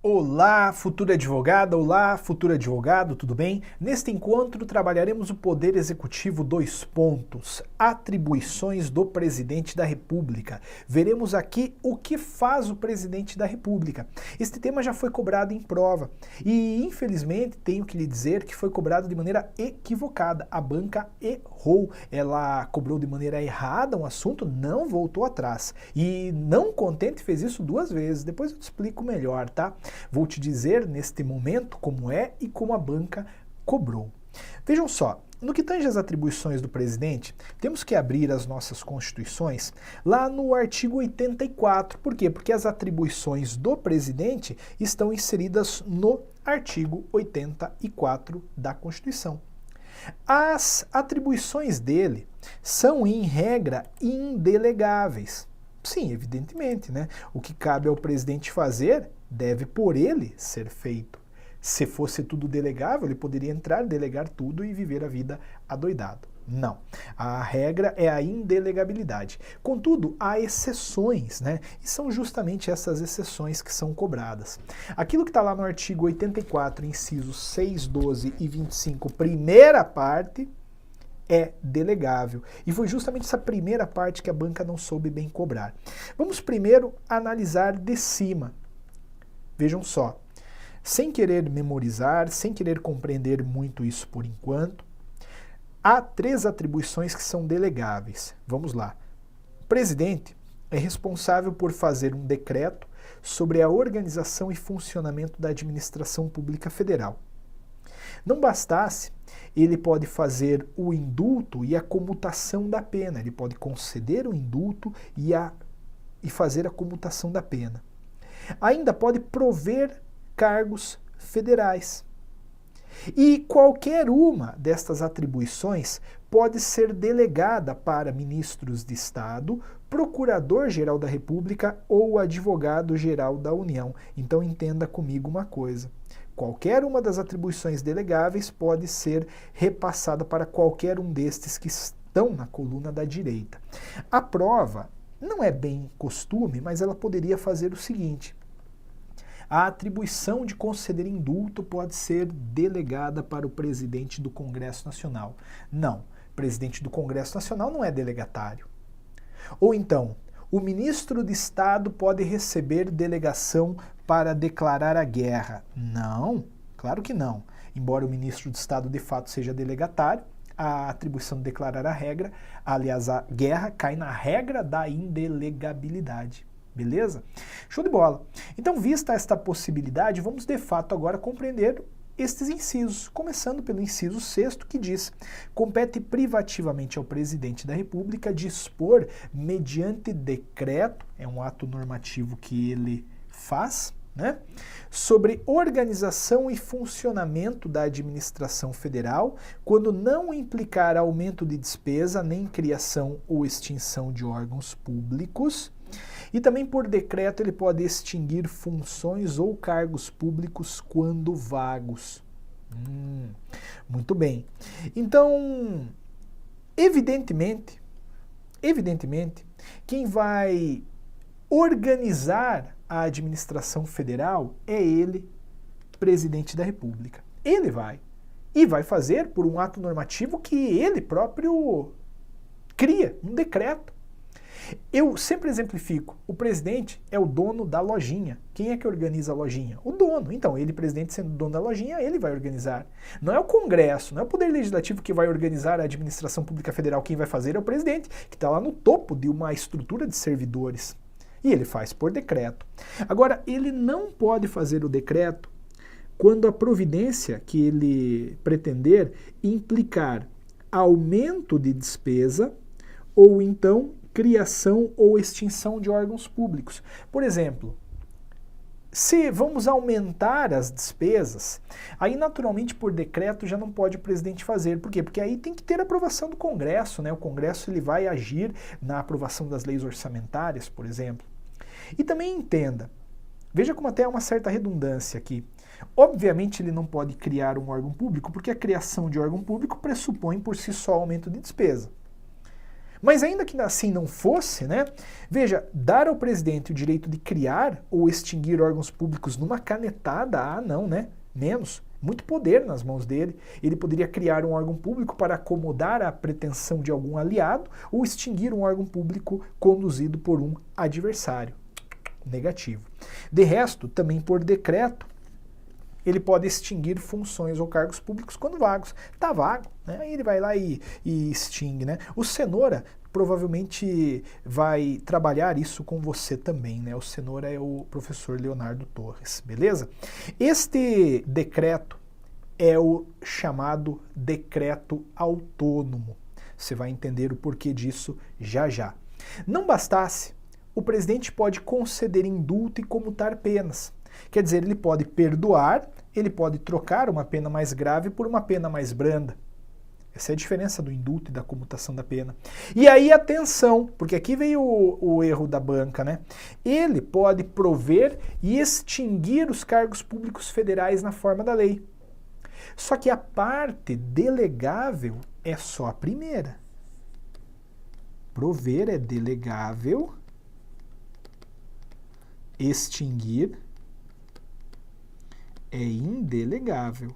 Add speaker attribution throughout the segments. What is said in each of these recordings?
Speaker 1: Olá, futura advogada, olá, futuro advogado, tudo bem? Neste encontro trabalharemos o Poder Executivo 2 pontos, atribuições do Presidente da República. Veremos aqui o que faz o Presidente da República. Este tema já foi cobrado em prova e, infelizmente, tenho que lhe dizer que foi cobrado de maneira equivocada. A banca errou, ela cobrou de maneira errada um assunto, não voltou atrás. E não contente fez isso 2 vezes, depois eu te explico melhor, tá? Vou te dizer neste momento como é e como a banca cobrou. Vejam só, no que tange às atribuições do presidente, temos que abrir as nossas constituições lá no artigo 84. Por quê? Porque as atribuições do presidente estão inseridas no artigo 84 da Constituição. As atribuições dele são, em regra, indelegáveis. Sim, evidentemente, né? O que cabe ao presidente fazer deve por ele ser feito. Se fosse tudo delegável, ele poderia entrar, delegar tudo e viver a vida adoidado. Não. A regra é a indelegabilidade. Contudo, há exceções, né? E são justamente essas exceções que são cobradas. Aquilo que está lá no artigo 84, incisos 6, 12 e 25, primeira parte, é delegável. E foi justamente essa primeira parte que a banca não soube bem cobrar. Vamos primeiro analisar de cima. Vejam só, sem querer memorizar, sem querer compreender muito isso por enquanto, há 3 atribuições que são delegáveis. Vamos lá. O presidente é responsável por fazer um decreto sobre a organização e funcionamento da administração pública federal. Não bastasse, ele pode fazer o indulto e a comutação da pena. Ele pode conceder o indulto e fazer a comutação da pena. Ainda pode prover cargos federais. E qualquer uma destas atribuições pode ser delegada para ministros de Estado, Procurador-Geral da República ou Advogado-Geral da União. Então entenda comigo uma coisa. Qualquer uma das atribuições delegáveis pode ser repassada para qualquer um destes que estão na coluna da direita. A prova não é bem costume, mas ela poderia fazer o seguinte: a atribuição de conceder indulto pode ser delegada para o presidente do Congresso Nacional. Não, o presidente do Congresso Nacional não é delegatário. Ou então, o ministro de Estado pode receber delegação para declarar a guerra. Não, claro que não. Embora o ministro de Estado de fato seja delegatário, a atribuição de declarar a guerra cai na regra da indelegabilidade. Beleza? Show de bola. Então, vista esta possibilidade, vamos de fato agora compreender estes incisos, começando pelo inciso 6º, que diz: compete privativamente ao presidente da República dispor, mediante decreto, é um ato normativo que ele faz, né, sobre organização e funcionamento da administração federal, quando não implicar aumento de despesa, nem criação ou extinção de órgãos públicos. E também por decreto ele pode extinguir funções ou cargos públicos quando vagos. Muito bem. Então, evidentemente, quem vai organizar a administração federal é ele, presidente da República. Ele vai. E vai fazer por um ato normativo que ele próprio cria, um decreto. Eu sempre exemplifico, o presidente é o dono da lojinha. Quem é que organiza a lojinha? O dono. Então, ele, presidente, sendo dono da lojinha, ele vai organizar. Não é o Congresso, não é o Poder Legislativo que vai organizar a administração pública federal. Quem vai fazer é o presidente, que está lá no topo de uma estrutura de servidores. E ele faz por decreto. Agora, ele não pode fazer o decreto quando a providência que ele pretender implicar aumento de despesa ou então criação ou extinção de órgãos públicos. Por exemplo, se vamos aumentar as despesas, aí naturalmente por decreto já não pode o presidente fazer. Por quê? Porque aí tem que ter aprovação do Congresso, né? O Congresso ele vai agir na aprovação das leis orçamentárias, por exemplo. E também entenda, veja como até há uma certa redundância aqui. Obviamente ele não pode criar um órgão público, porque a criação de órgão público pressupõe por si só aumento de despesa. Mas ainda que assim não fosse, né? Veja, dar ao presidente o direito de criar ou extinguir órgãos públicos numa canetada, não, né? Menos. Muito poder nas mãos dele. Ele poderia criar um órgão público para acomodar a pretensão de algum aliado ou extinguir um órgão público conduzido por um adversário. Negativo. De resto, também por decreto, ele pode extinguir funções ou cargos públicos quando vagos. Tá vago, né? Aí ele vai lá e extingue, né? O Cenoura provavelmente vai trabalhar isso com você também, né? O Cenoura é o professor Leonardo Torres, beleza? Este decreto é o chamado decreto autônomo. Você vai entender o porquê disso já já. Não bastasse, o presidente pode conceder indulto e comutar penas. Quer dizer, ele pode perdoar, ele pode trocar uma pena mais grave por uma pena mais branda. Essa é a diferença do indulto e da comutação da pena. E aí, atenção, porque aqui veio o erro da banca, né? Ele pode prover e extinguir os cargos públicos federais na forma da lei. Só que a parte delegável é só a primeira. Prover é delegável, extinguir é indelegável.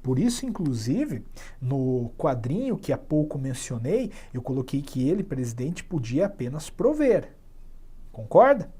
Speaker 1: Por isso, inclusive, no quadrinho que há pouco mencionei, eu coloquei que ele, presidente, podia apenas prover. Concorda?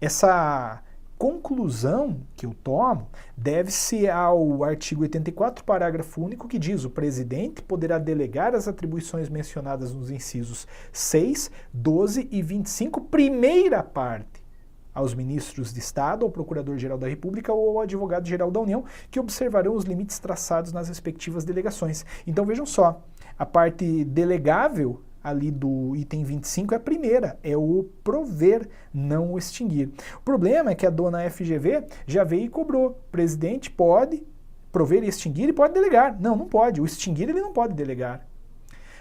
Speaker 1: Essa conclusão que eu tomo deve-se ao artigo 84, parágrafo único, que diz: o presidente poderá delegar as atribuições mencionadas nos incisos 6, 12 e 25, primeira parte, aos ministros de Estado, ao Procurador-Geral da República ou ao Advogado-Geral da União, que observarão os limites traçados nas respectivas delegações. Então vejam só, a parte delegável ali do item 25 é a primeira, é o prover, não o extinguir. O problema é que a dona FGV já veio e cobrou. O presidente pode prover e extinguir e pode delegar. Não, não pode. O extinguir ele não pode delegar.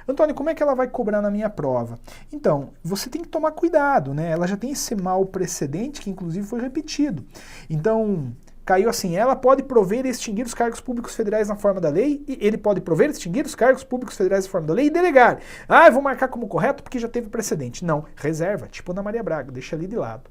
Speaker 1: Antônio, como é que ela vai cobrar na minha prova? Então, você tem que tomar cuidado, né? Ela já tem esse mau precedente que inclusive foi repetido. Então, caiu assim: ela pode prover e extinguir os cargos públicos federais na forma da lei, e ele pode prover e extinguir os cargos públicos federais na forma da lei e delegar. Ah, eu vou marcar como correto porque já teve precedente. Não, reserva, tipo na Maria Braga, deixa ali de lado.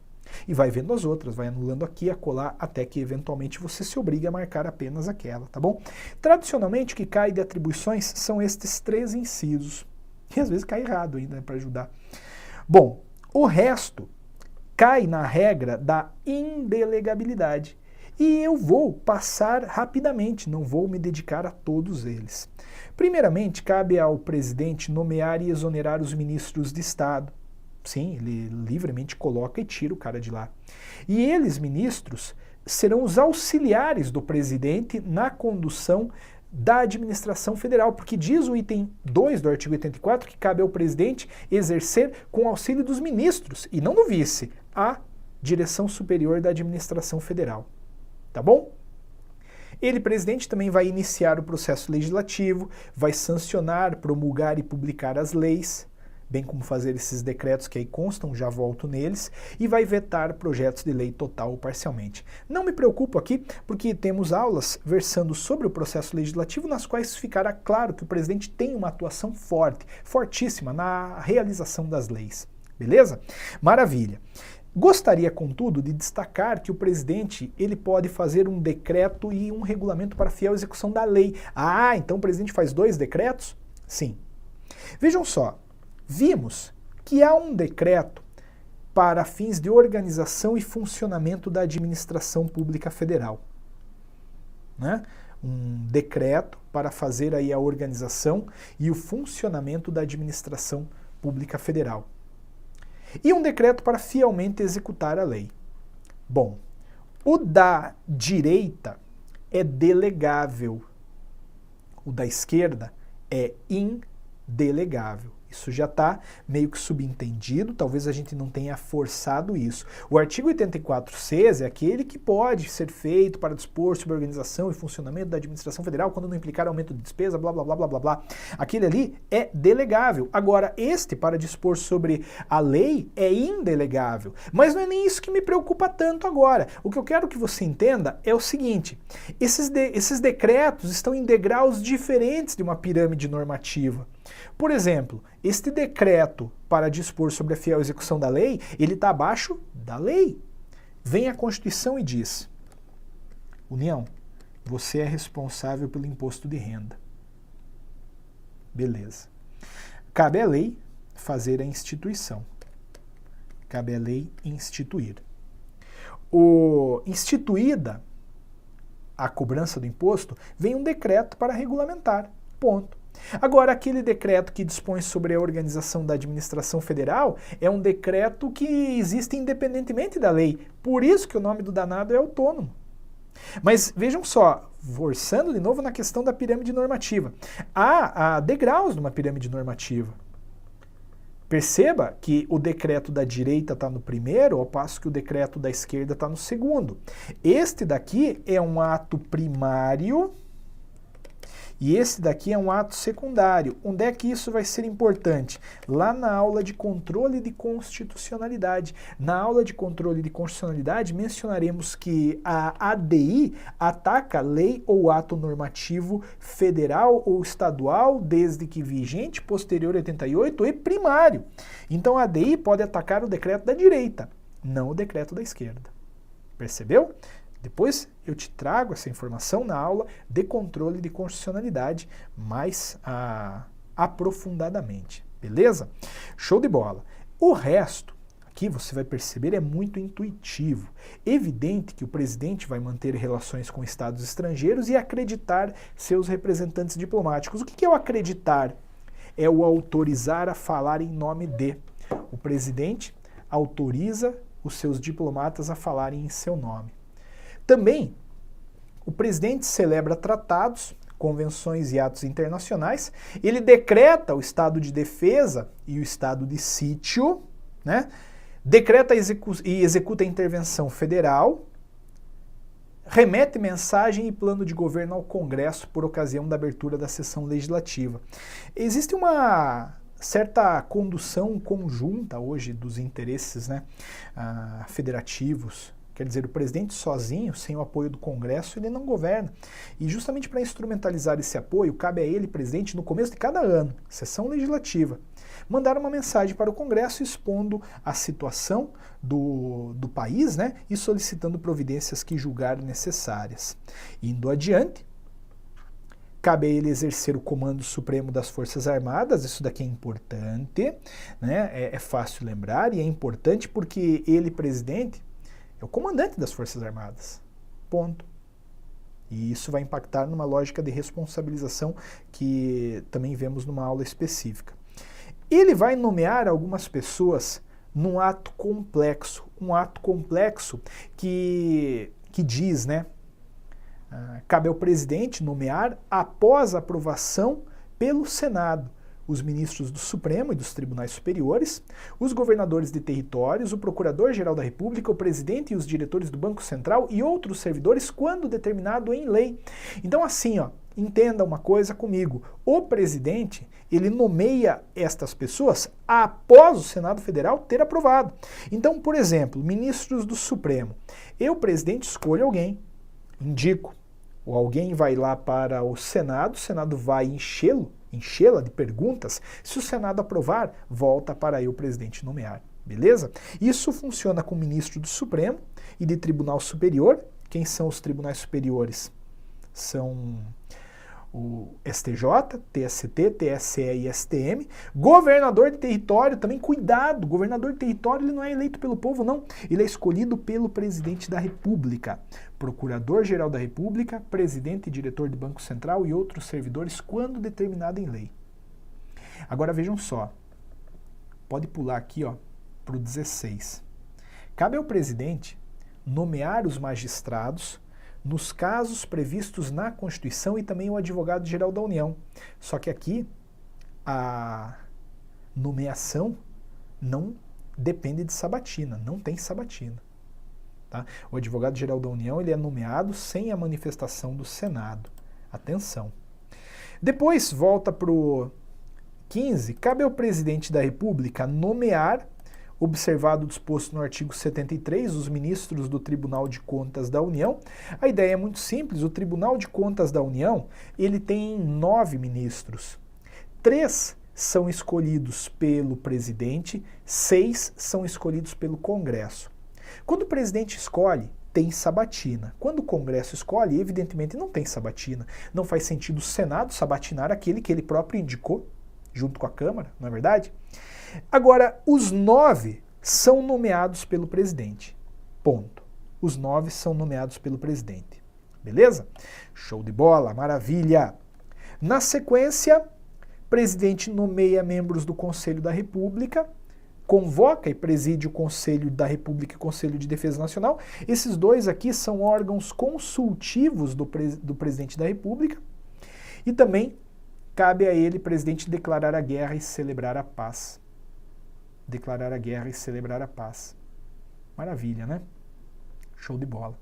Speaker 1: E vai vendo as outras, vai anulando aqui, acolá, até que eventualmente você se obrigue a marcar apenas aquela, tá bom? Tradicionalmente, o que cai de atribuições são estes 3 incisos. E às vezes cai errado ainda, né, para ajudar. Bom, o resto cai na regra da indelegabilidade. E eu vou passar rapidamente, não vou me dedicar a todos eles. Primeiramente, cabe ao presidente nomear e exonerar os ministros de Estado. Sim, ele livremente coloca e tira o cara de lá. E eles, ministros, serão os auxiliares do presidente na condução da administração federal, porque diz o item 2 do artigo 84 que cabe ao presidente exercer com auxílio dos ministros, e não do vice, a direção superior da administração federal. Tá bom? Ele, presidente, também vai iniciar o processo legislativo, vai sancionar, promulgar e publicar as leis, bem como fazer esses decretos que aí constam, já volto neles, e vai vetar projetos de lei total ou parcialmente. Não me preocupo aqui, porque temos aulas versando sobre o processo legislativo, nas quais ficará claro que o presidente tem uma atuação forte, fortíssima na realização das leis. Beleza? Maravilha. Gostaria, contudo, de destacar que o presidente ele pode fazer um decreto e um regulamento para fiel execução da lei. Ah, então o presidente faz 2 decretos? Sim. Vejam só, vimos que há um decreto para fins de organização e funcionamento da administração pública federal, né? Um decreto para fazer aí a organização e o funcionamento da administração pública federal. E um decreto para fielmente executar a lei. Bom, o da direita é delegável, o da esquerda é indelegável. Isso já está meio que subentendido, talvez a gente não tenha forçado isso. O artigo 84-6 é aquele que pode ser feito para dispor sobre a organização e funcionamento da administração federal quando não implicar aumento de despesa, blá, blá, blá, blá, blá, blá. Aquele ali é delegável. Agora, este, para dispor sobre a lei, é indelegável. Mas não é nem isso que me preocupa tanto agora. O que eu quero que você entenda é o seguinte: esses decretos estão em degraus diferentes de uma pirâmide normativa. Por exemplo, este decreto para dispor sobre a fiel execução da lei, ele está abaixo da lei. Vem a Constituição e diz: União, você é responsável pelo imposto de renda. Beleza. Cabe à lei fazer a instituição. Cabe à lei instituir. Instituída a cobrança do imposto, vem um decreto para regulamentar. Ponto. Agora, aquele decreto que dispõe sobre a organização da administração federal é um decreto que existe independentemente da lei. Por isso que o nome do danado é autônomo. Mas vejam só, forçando de novo na questão da pirâmide normativa. Há degraus numa pirâmide normativa. Perceba que o decreto da direita está no primeiro, ao passo que o decreto da esquerda está no segundo. Este daqui é um ato primário e esse daqui é um ato secundário. Onde é que isso vai ser importante? Lá na aula de controle de constitucionalidade. Na aula de controle de constitucionalidade, mencionaremos que a ADI ataca lei ou ato normativo federal ou estadual, desde que vigente, posterior a 88 e primário. Então a ADI pode atacar o decreto da direita, não o decreto da esquerda. Percebeu? Depois eu te trago essa informação na aula de controle de constitucionalidade mais aprofundadamente, beleza? Show de bola. O resto, aqui você vai perceber, é muito intuitivo. Evidente que o presidente vai manter relações com estados estrangeiros e acreditar seus representantes diplomáticos. O que é o acreditar? É o autorizar a falar em nome de. O presidente autoriza os seus diplomatas a falarem em seu nome. Também, o presidente celebra tratados, convenções e atos internacionais, ele decreta o estado de defesa e o estado de sítio, né? Decreta e executa a intervenção federal, remete mensagem e plano de governo ao Congresso por ocasião da abertura da sessão legislativa. Existe uma certa condução conjunta hoje dos interesses, né, federativos. Quer dizer, o presidente sozinho, sem o apoio do Congresso, ele não governa. E justamente para instrumentalizar esse apoio, cabe a ele, presidente, no começo de cada ano, sessão legislativa, mandar uma mensagem para o Congresso expondo a situação do país, né, e solicitando providências que julgar necessárias. Indo adiante, cabe a ele exercer o comando supremo das Forças Armadas, isso daqui é importante, né, é fácil lembrar, e é importante porque ele, presidente, é o comandante das Forças Armadas. Ponto. E isso vai impactar numa lógica de responsabilização que também vemos numa aula específica. Ele vai nomear algumas pessoas num ato complexo. Um ato complexo que diz, né? Cabe ao presidente nomear após aprovação pelo Senado os ministros do Supremo e dos tribunais superiores, os governadores de territórios, o Procurador-Geral da República, o presidente e os diretores do Banco Central e outros servidores quando determinado em lei. Então assim, ó, entenda uma coisa comigo, o presidente, ele nomeia estas pessoas após o Senado Federal ter aprovado. Então, por exemplo, ministros do Supremo, eu, presidente, escolho alguém, indico, ou alguém vai lá para o Senado vai enchê-la de perguntas. Se o Senado aprovar, volta para eu, presidente, nomear. Beleza? Isso funciona com o ministro do Supremo e de Tribunal Superior. Quem são os tribunais superiores? São o STJ, TST, TSE e STM. Governador de território, também cuidado, governador de território ele não é eleito pelo povo, não. Ele é escolhido pelo presidente da República. Procurador-Geral da República, presidente e diretor do Banco Central e outros servidores quando determinado em lei. Agora vejam só, pode pular aqui para o 16. Cabe ao presidente nomear os magistrados nos casos previstos na Constituição e também o advogado-geral da União. Só que aqui a nomeação não depende de sabatina, não tem sabatina. Tá? O advogado-geral da União ele é nomeado sem a manifestação do Senado. Atenção. Depois volta para o 15. Cabe ao presidente da República nomear, observado o disposto no artigo 73, os ministros do Tribunal de Contas da União. A ideia é muito simples, o Tribunal de Contas da União, ele tem 9 ministros. 3 são escolhidos pelo presidente, 6 são escolhidos pelo Congresso. Quando o presidente escolhe, tem sabatina. Quando o Congresso escolhe, evidentemente não tem sabatina. Não faz sentido o Senado sabatinar aquele que ele próprio indicou, junto com a Câmara, não é verdade? Agora, os 9 são nomeados pelo presidente. Ponto. Os 9 são nomeados pelo presidente. Beleza? Show de bola, maravilha! Na sequência, o presidente nomeia membros do Conselho da República, convoca e preside o Conselho da República e o Conselho de Defesa Nacional. Esses dois aqui são órgãos consultivos do presidente da República. E também cabe a ele, presidente, declarar a guerra e celebrar a paz. Declarar a guerra e celebrar a paz. Maravilha, né? Show de bola.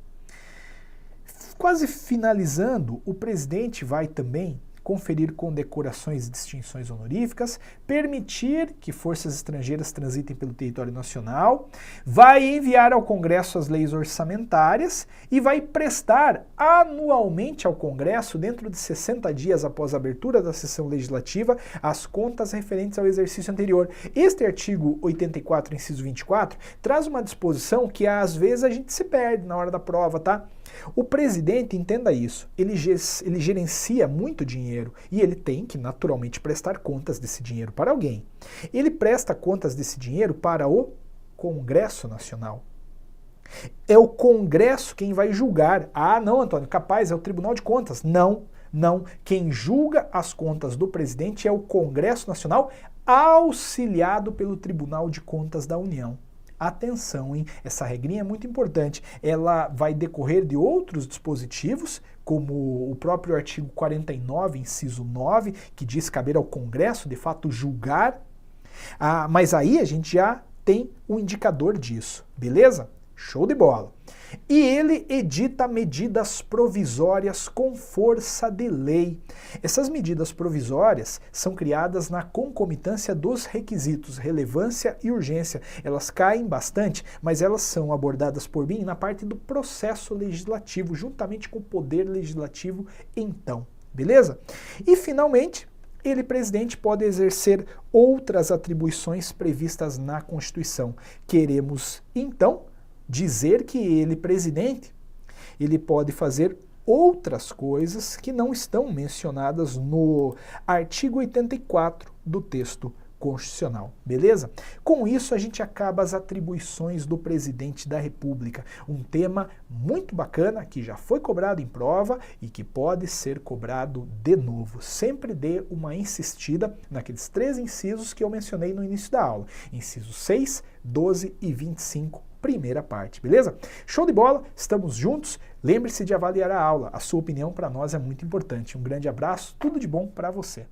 Speaker 1: Quase finalizando, o presidente vai também conferir condecorações e distinções honoríficas, permitir que forças estrangeiras transitem pelo território nacional, vai enviar ao Congresso as leis orçamentárias e vai prestar anualmente ao Congresso, dentro de 60 dias após a abertura da sessão legislativa, as contas referentes ao exercício anterior. Este artigo 84, inciso 24, traz uma disposição que às vezes a gente se perde na hora da prova, tá? O presidente, entenda isso, ele gerencia muito dinheiro e ele tem que naturalmente prestar contas desse dinheiro para alguém. Ele presta contas desse dinheiro para o Congresso Nacional. É o Congresso quem vai julgar. Ah, não, Antônio, capaz, é o Tribunal de Contas. Não, não. Quem julga as contas do presidente é o Congresso Nacional, auxiliado pelo Tribunal de Contas da União. Atenção, hein? Essa regrinha é muito importante. Ela vai decorrer de outros dispositivos, como o próprio artigo 49, inciso 9, que diz caber ao Congresso, de fato, julgar. Mas aí a gente já tem um indicador disso, beleza? Show de bola. E ele edita medidas provisórias com força de lei. Essas medidas provisórias são criadas na concomitância dos requisitos relevância e urgência. Elas caem bastante, mas elas são abordadas por mim na parte do processo legislativo, juntamente com o poder legislativo então. Beleza? E finalmente, ele, presidente, pode exercer outras atribuições previstas na Constituição. Queremos, então, dizer que ele, presidente, ele pode fazer outras coisas que não estão mencionadas no artigo 84 do texto constitucional, beleza? Com isso a gente acaba as atribuições do presidente da República, um tema muito bacana que já foi cobrado em prova e que pode ser cobrado de novo. Sempre dê uma insistida naqueles 3 incisos que eu mencionei no início da aula, incisos 6, 12 e 25, primeira parte, beleza? Show de bola, estamos juntos. Lembre-se de avaliar a aula, a sua opinião para nós é muito importante. Um grande abraço, tudo de bom para você.